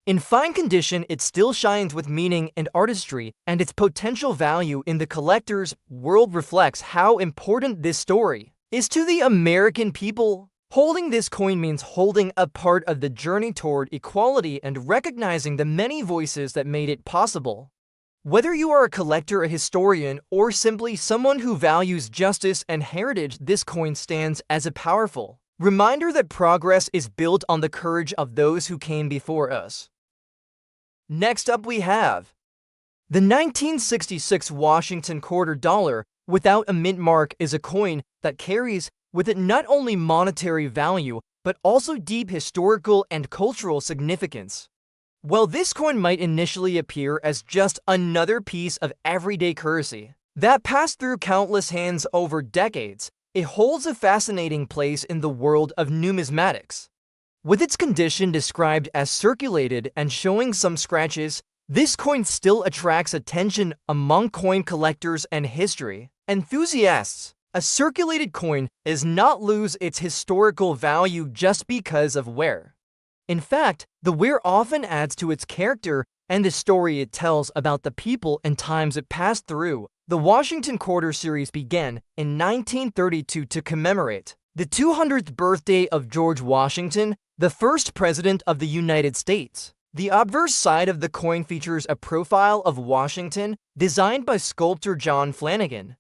[SPEAKER 1] In fine condition, it still shines with meaning and artistry, and its potential value in the collector's world reflects how important this story is to the American people. Holding this coin means holding a part of the journey toward equality and recognizing the many voices that made it possible. Whether you are a collector, a historian, or simply someone who values justice and heritage, this coin stands as a powerful reminder that progress is built on the courage of those who came before us. Next up we have the 1966 Washington quarter dollar without a mint mark is a coin that carries with it not only monetary value but also deep historical and cultural significance. While this coin might initially appear as just another piece of everyday currency that passed through countless hands over decades, it holds a fascinating place in the world of numismatics. With its condition described as circulated and showing some scratches, this coin still attracts attention among coin collectors and history enthusiasts. A circulated coin does not lose its historical value just because of wear. In fact, the wear often adds to its character and the story it tells about the people and times it passed through. The Washington Quarter series began in 1932 to commemorate the 200th birthday of George Washington, the first president of the United States. The obverse side of the coin features a profile of Washington designed by sculptor John Flanagan.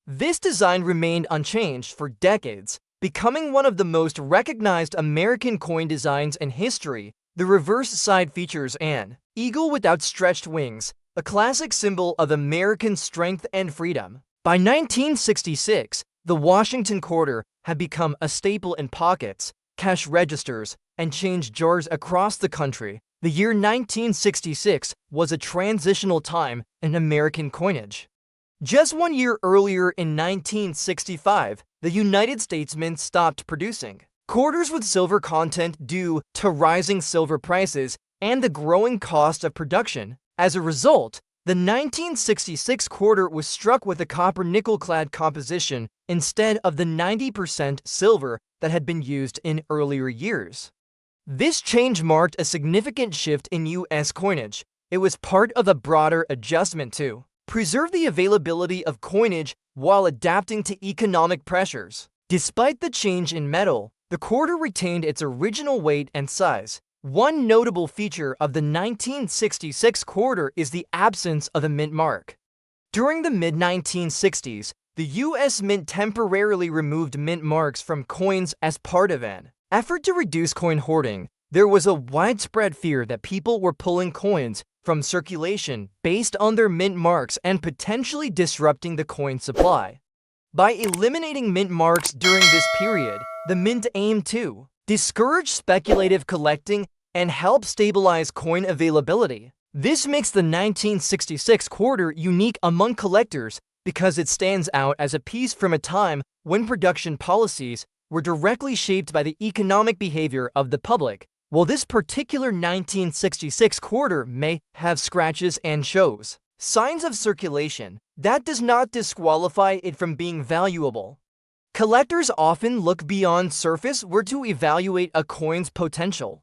[SPEAKER 1] This design remained unchanged for decades, becoming one of the most recognized American coin designs in history. The reverse side features an eagle with outstretched wings, a classic symbol of American strength and freedom. By 1966, the Washington quarter had become a staple in pockets, cash registers, and change jars across the country. The year 1966 was a transitional time in American coinage. Just 1 year earlier, in 1965, the United States Mint stopped producing quarters with silver content due to rising silver prices and the growing cost of production. As a result, the 1966 quarter was struck with a copper nickel-clad composition instead of the 90% silver that had been used in earlier years. This change marked a significant shift in U.S. coinage. It was part of a broader adjustment to preserve the availability of coinage while adapting to economic pressures. Despite the change in metal, the quarter retained its original weight and size. One notable feature of the 1966 quarter is the absence of a mint mark. During the mid-1960s, the U.S. Mint temporarily removed mint marks from coins as part of an effort to reduce coin hoarding. There was a widespread fear that people were pulling coins from circulation based on their mint marks and potentially disrupting the coin supply. By eliminating mint marks during this period, the mint aimed to discourage speculative collecting and help stabilize coin availability. This makes the 1966 quarter unique among collectors because it stands out as a piece from a time when production policies were directly shaped by the economic behavior of the public. While this particular 1966 quarter may have scratches and shows signs of circulation, that does not disqualify it from being valuable. Collectors often look beyond surface work to evaluate a coin's potential.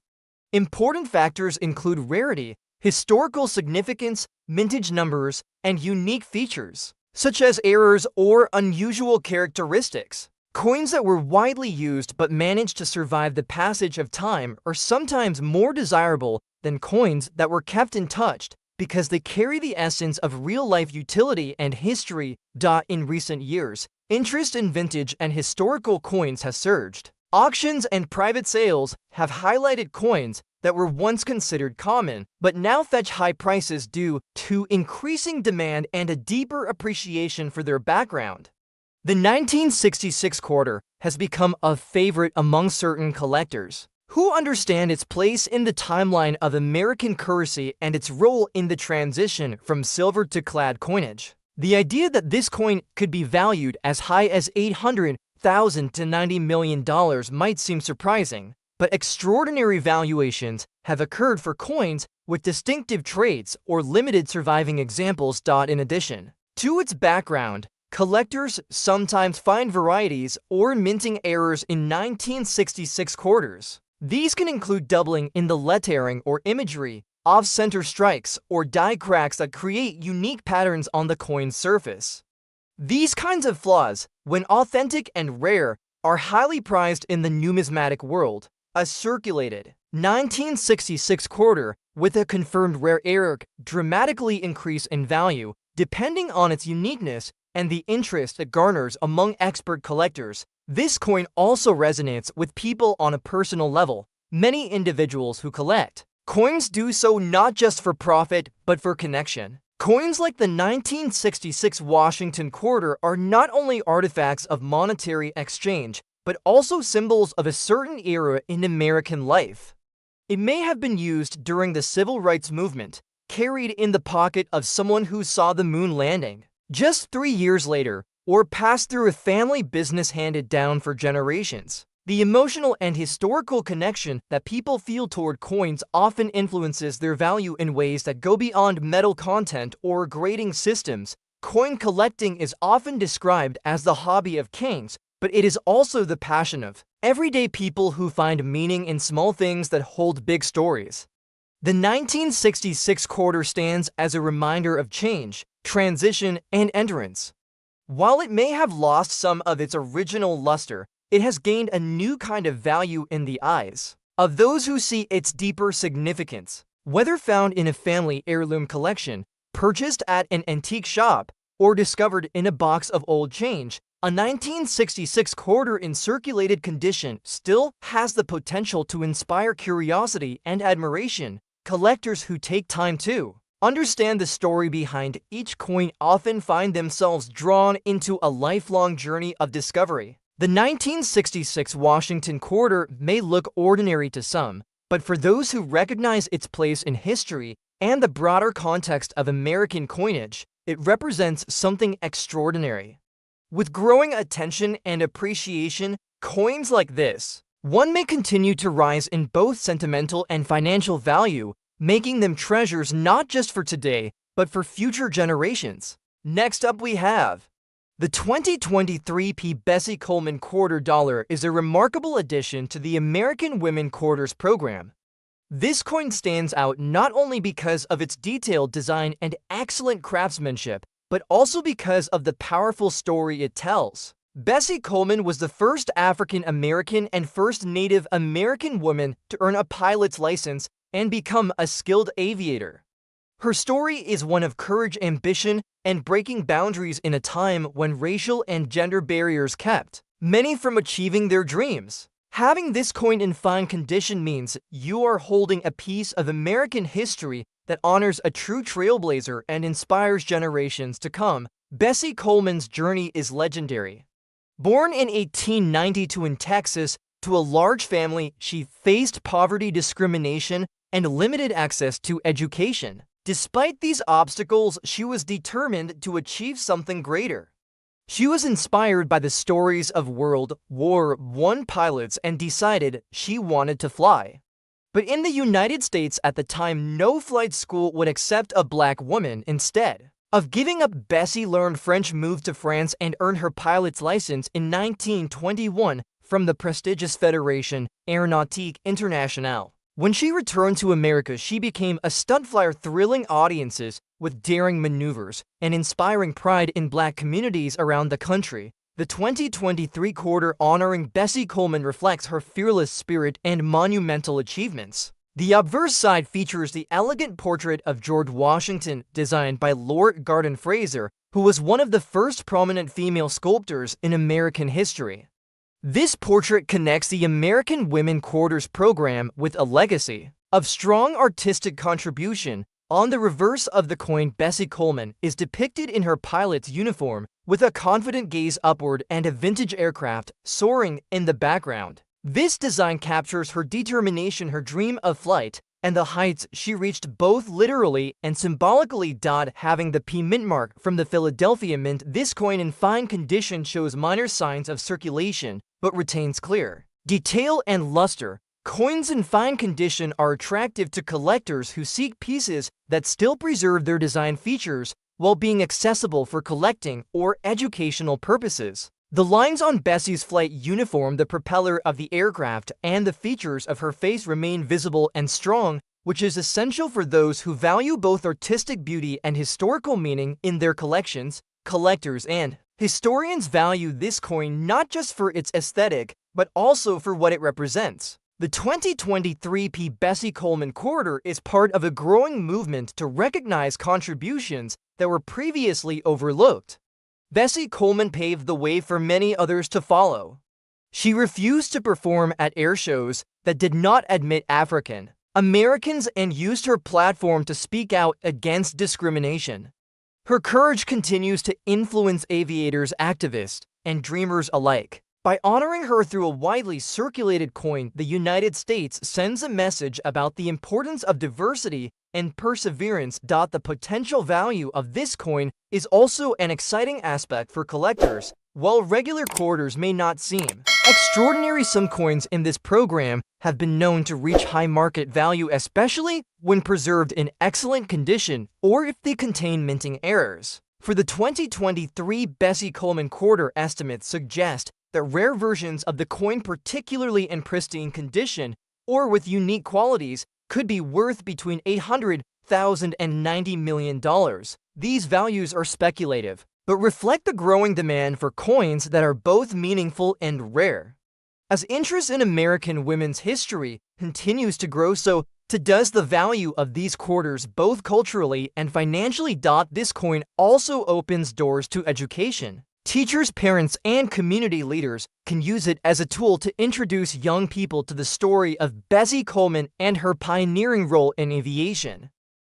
[SPEAKER 1] Important factors include rarity, historical significance, mintage numbers, and unique features, such as errors or unusual characteristics. Coins that were widely used but managed to survive the passage of time are sometimes more desirable than coins that were kept untouched because they carry the essence of real-life utility and history. In recent years, interest in vintage and historical coins has surged. Auctions and private sales have highlighted coins that were once considered common but now fetch high prices due to increasing demand and a deeper appreciation for their background. The 1966 quarter has become a favorite among certain collectors who understand its place in the timeline of American currency and its role in the transition from silver to clad coinage. The idea that this coin could be valued as high as $800,000 to $90 million might seem surprising, but extraordinary valuations have occurred for coins with distinctive traits or limited surviving examples. In addition to its background, Collectors sometimes find varieties or minting errors in 1966 quarters. These can include doubling in the lettering or imagery, off-center strikes, or die cracks that create unique patterns on the coin's surface. These kinds of flaws, when authentic and rare, are highly prized in the numismatic world. A circulated 1966 quarter with a confirmed rare error dramatically increase in value depending on its uniqueness and the interest it garners among expert collectors. This coin also resonates with people on a personal level. Many individuals who collect coins do so not just for profit, but for connection. Coins like the 1966 Washington quarter are not only artifacts of monetary exchange, but also symbols of a certain era in American life. It may have been used during the Civil Rights Movement, carried in the pocket of someone who saw the moon landing just 3 years later, or passed through a family business handed down for generations. The emotional and historical connection that people feel toward coins often influences their value in ways that go beyond metal content or grading systems. Coin collecting is often described as the hobby of kings, but it is also the passion of everyday people who find meaning in small things that hold big stories. The 1966 quarter stands as a reminder of change, transition, and endurance. While it may have lost some of its original luster, it has gained a new kind of value in the eyes of those who see its deeper significance. Whether found in a family heirloom collection, purchased at an antique shop, or discovered in a box of old change, a 1966 quarter in circulated condition still has the potential to inspire curiosity and admiration. Collectors who take time to understand the story behind each coin often find themselves drawn into a lifelong journey of discovery. The 1966 Washington quarter may look ordinary to some, but for those who recognize its place in history and the broader context of American coinage, it represents something extraordinary. With growing attention and appreciation, coins like this one may continue to rise in both sentimental and financial value, making them treasures not just for today, but for future generations. Next up we have the 2023 P. Bessie Coleman quarter dollar is a remarkable addition to the American Women Quarters program. This coin stands out not only because of its detailed design and excellent craftsmanship, but also because of the powerful story it tells. Bessie Coleman was the first African American and first Native American woman to earn a pilot's license and become a skilled aviator. Her story is one of courage, ambition, and breaking boundaries in a time when racial and gender barriers kept many from achieving their dreams. Having this coin in fine condition means you are holding a piece of American history that honors a true trailblazer and inspires generations to come. Bessie Coleman's journey is legendary. Born in 1892 in Texas to a large family, she faced poverty, discrimination, and limited access to education. Despite these obstacles, she was determined to achieve something greater. She was inspired by the stories of World War I pilots and decided she wanted to fly. But in the United States at the time, no flight school would accept a black woman. Instead of giving up, Bessie learned French, moved to France, and earned her pilot's license in 1921 from the prestigious Fédération Aéronautique Internationale. When she returned to America, she became a stunt flyer, thrilling audiences with daring maneuvers and inspiring pride in black communities around the country. The 2023 quarter honoring Bessie Coleman reflects her fearless spirit and monumental achievements. The obverse side features the elegant portrait of George Washington, designed by Lord Garden Fraser, who was one of the first prominent female sculptors in American history. This portrait connects the American Women Quarters program with a legacy of strong artistic contribution. On the reverse of the coin, Bessie Coleman is depicted in her pilot's uniform with a confident gaze upward and a vintage aircraft soaring in the background. This design captures her determination, her dream of flight, and the heights she reached both literally and symbolically. Having the P mint mark from the Philadelphia Mint, this coin in fine condition shows minor signs of circulation, but retains clear detail and luster. Coins in fine condition are attractive to collectors who seek pieces that still preserve their design features while being accessible for collecting or educational purposes. The lines on Bessie's flight uniform, the propeller of the aircraft, and the features of her face remain visible and strong, which is essential for those who value both artistic beauty and historical meaning in their collections. Collectors and historians value this coin not just for its aesthetic, but also for what it represents. The 2023 P. Bessie Coleman Quarter is part of a growing movement to recognize contributions that were previously overlooked. Bessie Coleman paved the way for many others to follow. She refused to perform at air shows that did not admit African Americans and used her platform to speak out against discrimination. Her courage continues to influence aviators, activists, and dreamers alike. By honoring her through a widely circulated coin, the United States sends a message about the importance of diversity and perseverance. The potential value of this coin is also an exciting aspect for collectors. While regular quarters may not seem extraordinary, some coins in this program have been known to reach high market value, especially when preserved in excellent condition or if they contain minting errors. For the 2023 Bessie Coleman Quarter, estimates suggest that rare versions of the coin, particularly in pristine condition or with unique qualities, could be worth between $800,000 and $90 million. These values are speculative, but reflect the growing demand for coins that are both meaningful and rare. As interest in American women's history continues to grow, so too does the value of these quarters, both culturally and financially. This coin also opens doors to education. Teachers, parents, and community leaders can use it as a tool to introduce young people to the story of Bessie Coleman and her pioneering role in aviation.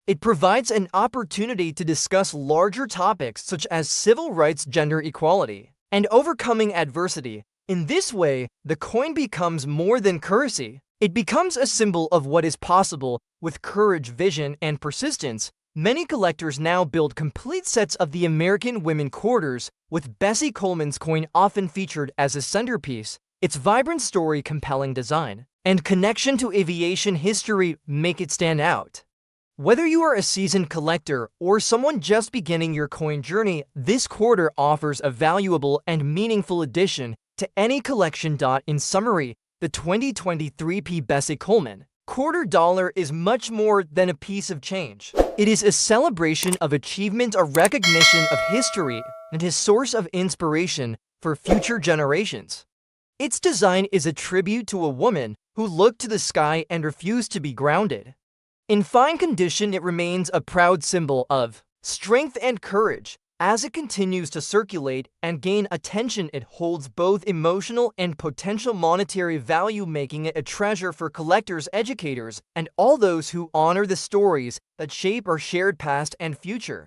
[SPEAKER 1] It provides an opportunity to discuss larger topics such as civil rights, gender equality, and overcoming adversity. In this way, the coin becomes more than currency. It becomes a symbol of what is possible with courage, vision, and persistence. Many collectors now build complete sets of the American women quarters, with Bessie Coleman's coin often featured as a centerpiece. Its vibrant story, compelling design, and connection to aviation history make it stand out. Whether you are a seasoned collector or someone just beginning your coin journey, this quarter offers a valuable and meaningful addition to any collection. In summary, the 2023 P. Bessie Coleman Quarter Dollar is much more than a piece of change. It is a celebration of achievement, a recognition of history, and a source of inspiration for future generations. Its design is a tribute to a woman who looked to the sky and refused to be grounded. In fine condition, it remains a proud symbol of strength and courage. As it continues to circulate and gain attention, it holds both emotional and potential monetary value, making it a treasure for collectors, educators, and all those who honor the stories that shape our shared past and future.